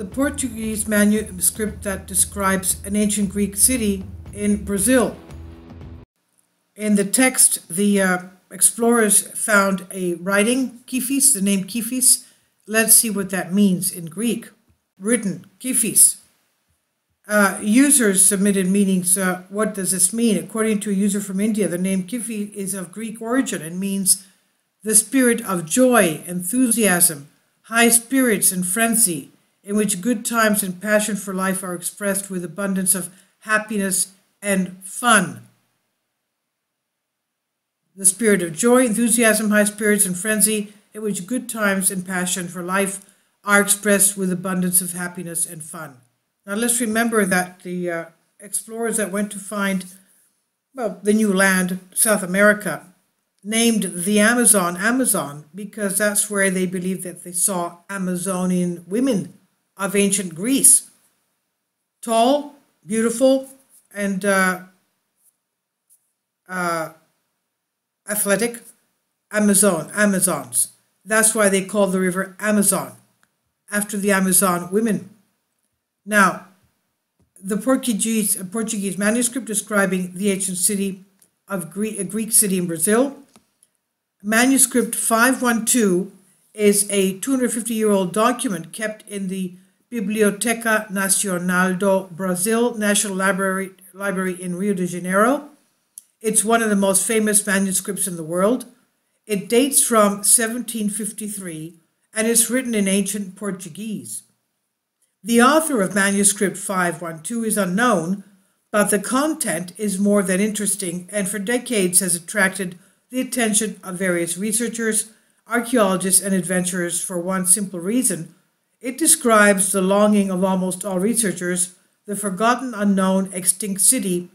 the Portuguese manuscript that describes an ancient Greek city in Brazil. In the text, the explorers found a writing, Kifis, the name Kifis. Let's see what that means in Greek. Written, Kifis. Users submitted meanings. What does this mean? According to a user from India, the name Kifi is of Greek origin and means the spirit of joy, enthusiasm, high spirits and frenzy, in which good times and passion for life are expressed with abundance of happiness and fun. The spirit of joy, enthusiasm, high spirits and frenzy, in which good times and passion for life are expressed with abundance of happiness and fun. Now let's remember that the explorers that went to find, the new land, South America, named the Amazon because that's where they believed that they saw Amazonian women of ancient Greece. Tall, beautiful, and athletic Amazons. That's why they call the river Amazon, after the Amazon women. Now, the Portuguese manuscript describing the ancient city of a Greek city in Brazil. Manuscript 512 is a 250-year-old document kept in the Biblioteca Nacional do Brasil National Library in Rio de Janeiro. It's one of the most famous manuscripts in the world. It dates from 1753 and is written in ancient Portuguese. The author of Manuscript 512 is unknown, but the content is more than interesting and for decades has attracted the attention of various researchers, archaeologists, and adventurers for one simple reason. It describes the longing of almost all researchers, the forgotten, unknown, extinct city,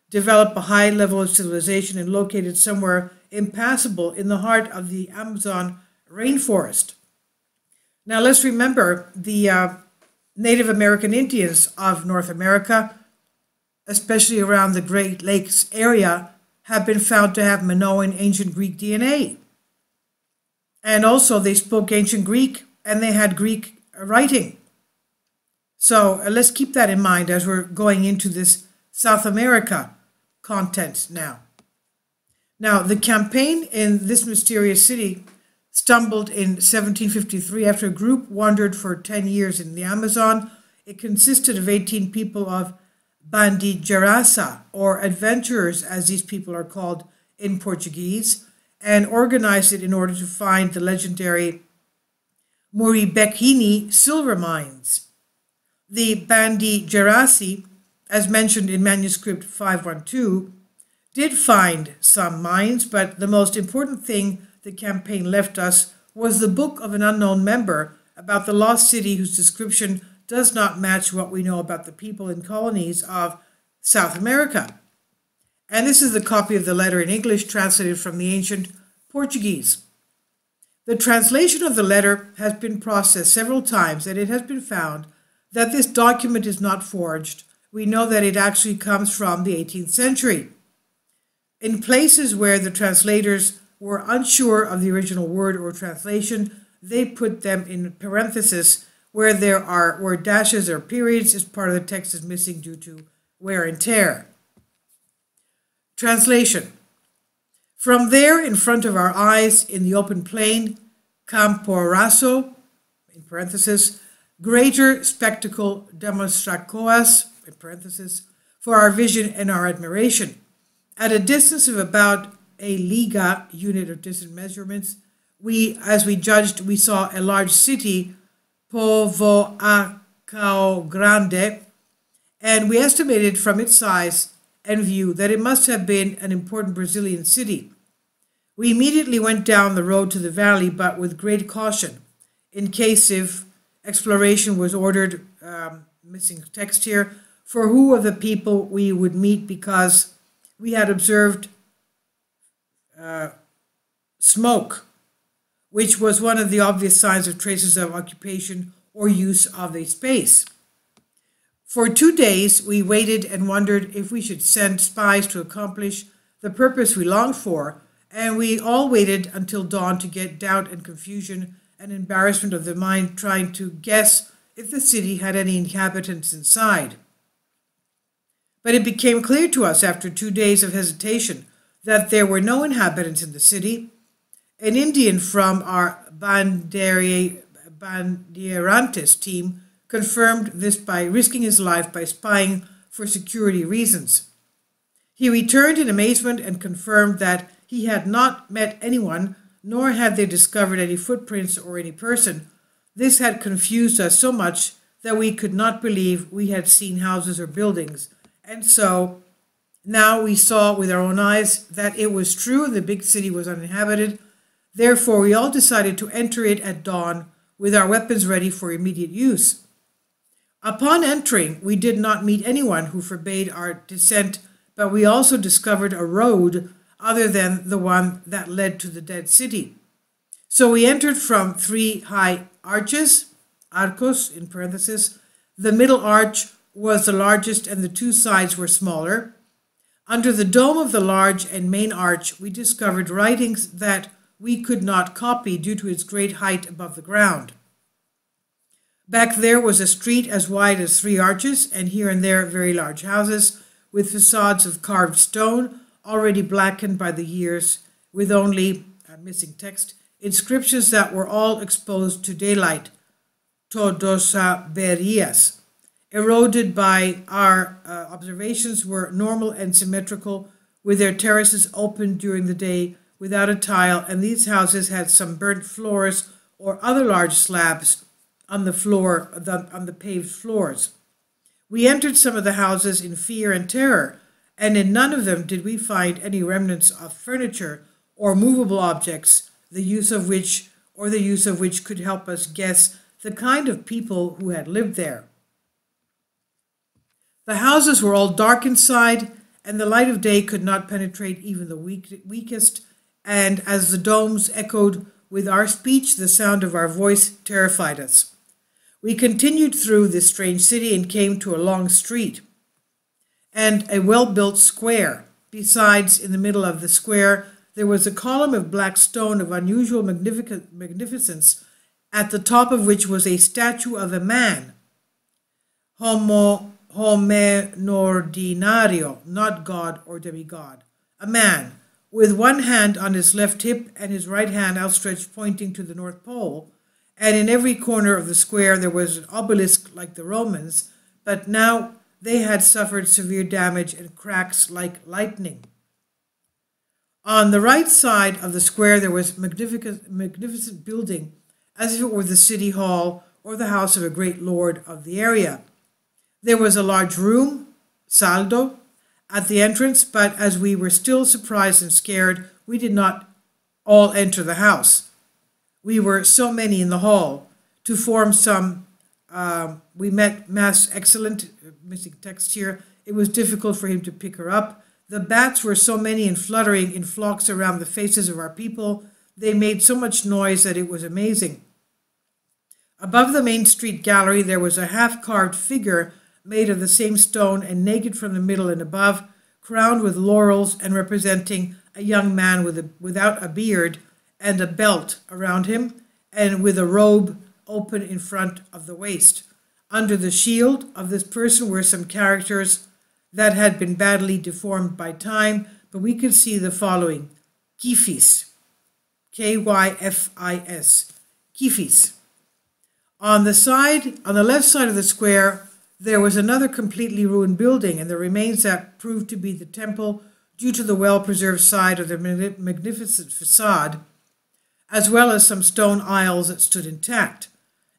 developed a high level of civilization and located somewhere impassable in the heart of the Amazon rainforest. Now let's remember the Native American Indians of North America, especially around the Great Lakes area, have been found to have Minoan ancient Greek DNA. And also they spoke ancient Greek and they had Greek writing. So let's keep that in mind as we're going into this South America content now. Now, the campaign in this mysterious city stumbled in 1753 after a group wandered for 10 years in the Amazon. It consisted of 18 people of Bandigeiraça, or adventurers as these people are called in Portuguese, and organized it in order to find the legendary Muribequini silver mines. The Bandigeiraça, as mentioned in Manuscript 512, did find some mines, but the most important thing the campaign left us was the book of an unknown member about the lost city whose description does not match what we know about the people and colonies of South America. And this is the copy of the letter in English translated from the ancient Portuguese. The translation of the letter has been processed several times and it has been found that this document is not forged. We know that it actually comes from the 18th century. In places where the translators were unsure of the original word or translation, they put them in parentheses where where dashes or periods as part of the text is missing due to wear and tear. Translation. From there, in front of our eyes, in the open plain, Camporaso, in parentheses, greater spectacle demonstracoas, in parentheses, for our vision and our admiration. At a distance of about a liga, unit of distant measurements, as we judged, we saw a large city, Povoacao Grande, and we estimated from its size and view that it must have been an important Brazilian city. We immediately went down the road to the valley, but with great caution, in case if exploration was ordered, missing text here, for who of the people we would meet, because we had observed smoke, which was one of the obvious signs of traces of occupation or use of a space. For 2 days, we waited and wondered if we should send spies to accomplish the purpose we longed for, and we all waited until dawn to get doubt and confusion and embarrassment of the mind trying to guess if the city had any inhabitants inside. But it became clear to us after 2 days of hesitation that there were no inhabitants in the city. An Indian from our Bandeirantes team confirmed this by risking his life by spying for security reasons. He returned in amazement and confirmed that he had not met anyone, nor had they discovered any footprints or any person. This had confused us so much that we could not believe we had seen houses or buildings. And so now we saw with our own eyes that it was true, the big city was uninhabited. Therefore, we all decided to enter it at dawn with our weapons ready for immediate use. Upon entering, we did not meet anyone who forbade our descent, but we also discovered a road other than the one that led to the dead city. So we entered from 3 high arches, arcos in parentheses. The middle arch was the largest and the 2 sides were smaller. Under the dome of the large and main arch, we discovered writings that we could not copy due to its great height above the ground. Back there was a street as wide as 3 arches, and here and there very large houses with facades of carved stone, already blackened by the years, with only, missing text, inscriptions that were all exposed to daylight, todosa berias. Eroded by our observations were normal and symmetrical, with their terraces open during the day without a tile, and these houses had some burnt floors or other large slabs on the floor, on the paved floors. We entered some of the houses in fear and terror, and in none of them did we find any remnants of furniture or movable objects, the use of which could help us guess the kind of people who had lived there. The houses were all dark inside, and the light of day could not penetrate even the weakest, and as the domes echoed with our speech, the sound of our voice terrified us. We continued through this strange city and came to a long street and a well-built square. Besides, in the middle of the square, there was a column of black stone of unusual magnificence, at the top of which was a statue of a man, Huma ordinario, not god or demigod, a man, with one hand on his left hip and his right hand outstretched pointing to the North Pole, and in every corner of the square there was an obelisk like the Romans, but now they had suffered severe damage and cracks like lightning. On the right side of the square there was a magnificent building, as if it were the city hall or the house of a great lord of the area. There was a large room, saldo, at the entrance, but as we were still surprised and scared, we did not all enter the house. We were so many in the hall. To form some, we met Mass Excellent, missing text here. It was difficult for him to pick her up. The bats were so many and fluttering in flocks around the faces of our people. They made so much noise that it was amazing. Above the main street gallery there was a half-carved figure made of the same stone and naked from the middle and above, crowned with laurels and representing a young man without a beard and a belt around him, and with a robe open in front of the waist. Under the shield of this person were some characters that had been badly deformed by time, but we could see the following: Kyphis, Kyphis, Kyphis. On the left side of the square, there was another completely ruined building, and the remains that proved to be the temple due to the well-preserved side of the magnificent facade, as well as some stone aisles that stood intact.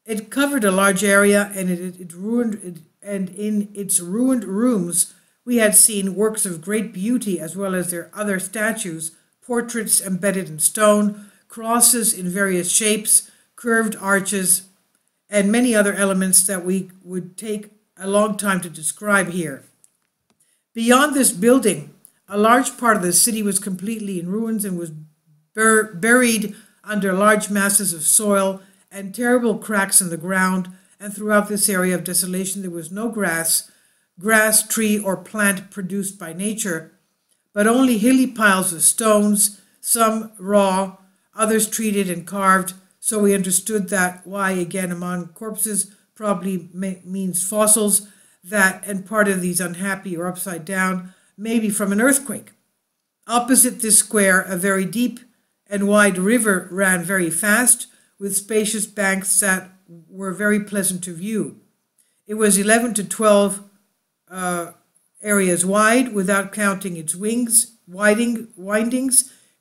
It covered a large area, and in its ruined rooms we had seen works of great beauty, as well as their other statues, portraits embedded in stone, crosses in various shapes, curved arches, and many other elements that we would take a long time to describe here. Beyond this building, a large part of the city was completely in ruins and was buried under large masses of soil and terrible cracks in the ground, and throughout this area of desolation there was no grass, tree, or plant produced by nature, but only hilly piles of stones, some raw, others treated and carved, so we understood that why, again, among corpses probably means fossils, that and part of these unhappy or upside down, maybe from an earthquake. Opposite this square, a very deep and wide river ran very fast, with spacious banks that were very pleasant to view. It was 11 to 12 areas wide, without counting its windings,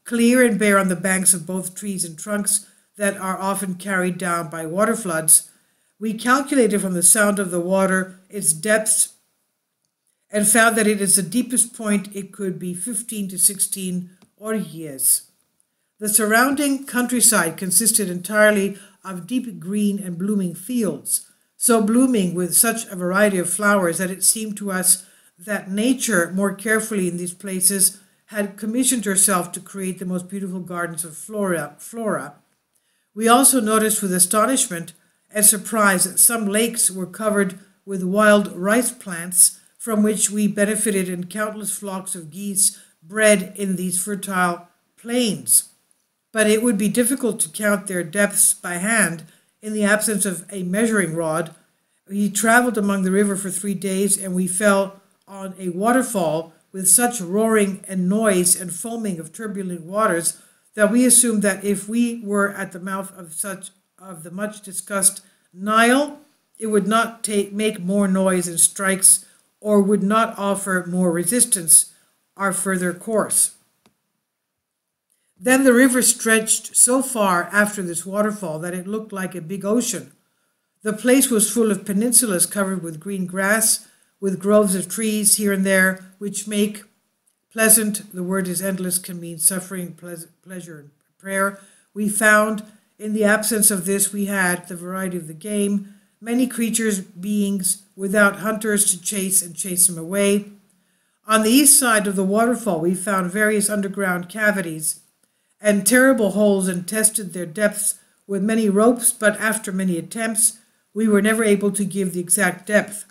clear and bare on the banks of both trees and trunks that are often carried down by water floods. We calculated from the sound of the water its depths and found that it is the deepest point it could be 15 to 16 oryes. The surrounding countryside consisted entirely of deep green and blooming fields, so blooming with such a variety of flowers that it seemed to us that nature, more carefully in these places, had commissioned herself to create the most beautiful gardens of flora. We also noticed with astonishment and surprise that some lakes were covered with wild rice plants, from which we benefited, and countless flocks of geese bred in these fertile plains. But it would be difficult to count their depths by hand in the absence of a measuring rod. We traveled among the river for 3 days, and we fell on a waterfall with such roaring and noise and foaming of turbulent waters that we assumed that if we were at the mouth of the much discussed Nile, it would not make more noise and strikes, or would not offer more resistance our further course. Then the river stretched so far after this waterfall that it looked like a big ocean. The place was full of peninsulas covered with green grass, with groves of trees here and there, which make pleasant, the word is endless, can mean suffering, pleasure, and prayer. We found, in the absence of this, we had the variety of the game, many creatures, beings, without hunters to chase them away. On the east side of the waterfall, we found various underground cavities and terrible holes, and tested their depths with many ropes, but after many attempts, we were never able to give the exact depth.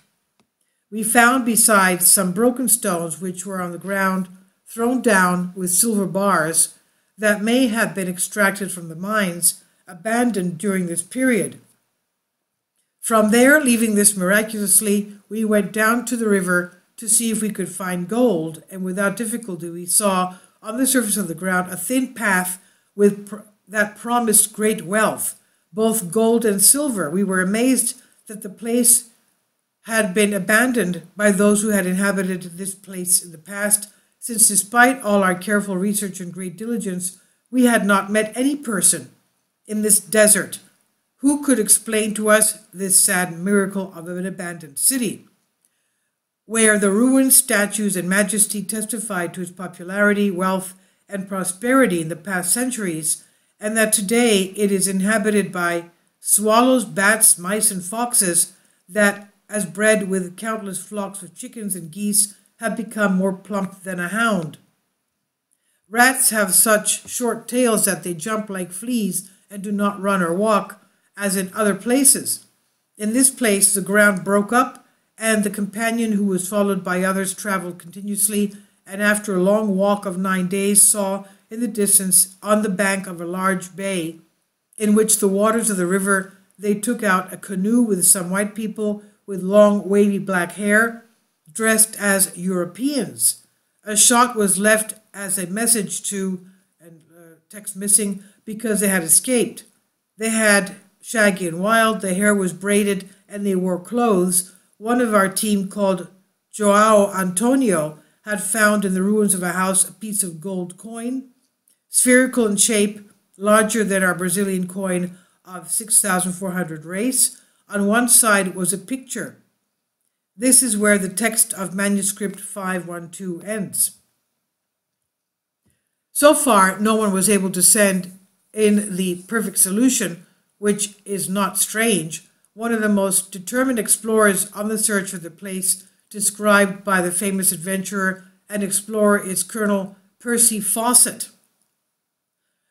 We found, besides, some broken stones which were on the ground, thrown down with silver bars that may have been extracted from the mines abandoned during this period. From there, leaving this miraculously, we went down to the river to see if we could find gold, and without difficulty we saw on the surface of the ground a thin path that promised great wealth, both gold and silver. We were amazed that the place had been abandoned by those who had inhabited this place in the past, since despite all our careful research and great diligence, we had not met any person in this desert who could explain to us this sad miracle of an abandoned city, where the ruined statues and majesty testified to its popularity, wealth, and prosperity in the past centuries, and that today it is inhabited by swallows, bats, mice, and foxes that, as bred with countless flocks of chickens and geese, have become more plump than a hound. Rats have such short tails that they jump like fleas and do not run or walk, as in other places. In this place the ground broke up, and the companion, who was followed by others, traveled continuously, and after a long walk of 9 days saw in the distance, on the bank of a large bay, in which the waters of the river, they took out a canoe with some white people with long wavy black hair, dressed as Europeans. A shot was left as a message to, and text missing, because they had escaped. They had shaggy and wild, the hair was braided, and they wore clothes. One of our team, called Joao Antonio, had found in the ruins of a house a piece of gold coin, spherical in shape, larger than our Brazilian coin of 6,400 reis. On one side was a picture. This is where the text of Manuscript 512 ends. So far, no one was able to send in the perfect solution, which is not strange. One of the most determined explorers on the search for the place described by the famous adventurer and explorer is Colonel Percy Fawcett.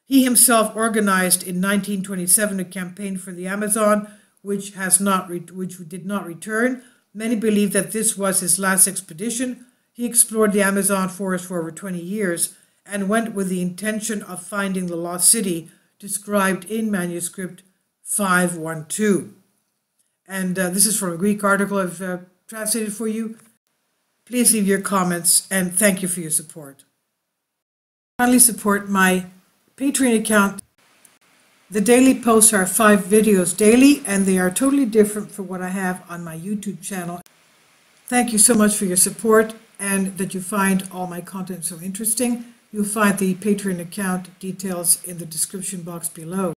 He himself organized in 1927 a campaign for the Amazon, which did not return. Many believe that this was his last expedition. He explored the Amazon forest for over 20 years and went with the intention of finding the lost city described in Manuscript 512. and this is from a Greek article I've translated for you. Please leave your comments, and thank you for your support. Finally, support my Patreon account. The daily posts are 5 videos daily, and they are totally different from what I have on my YouTube channel. Thank you so much for your support and that you find all my content so interesting. You'll find the Patreon account details in the description box below.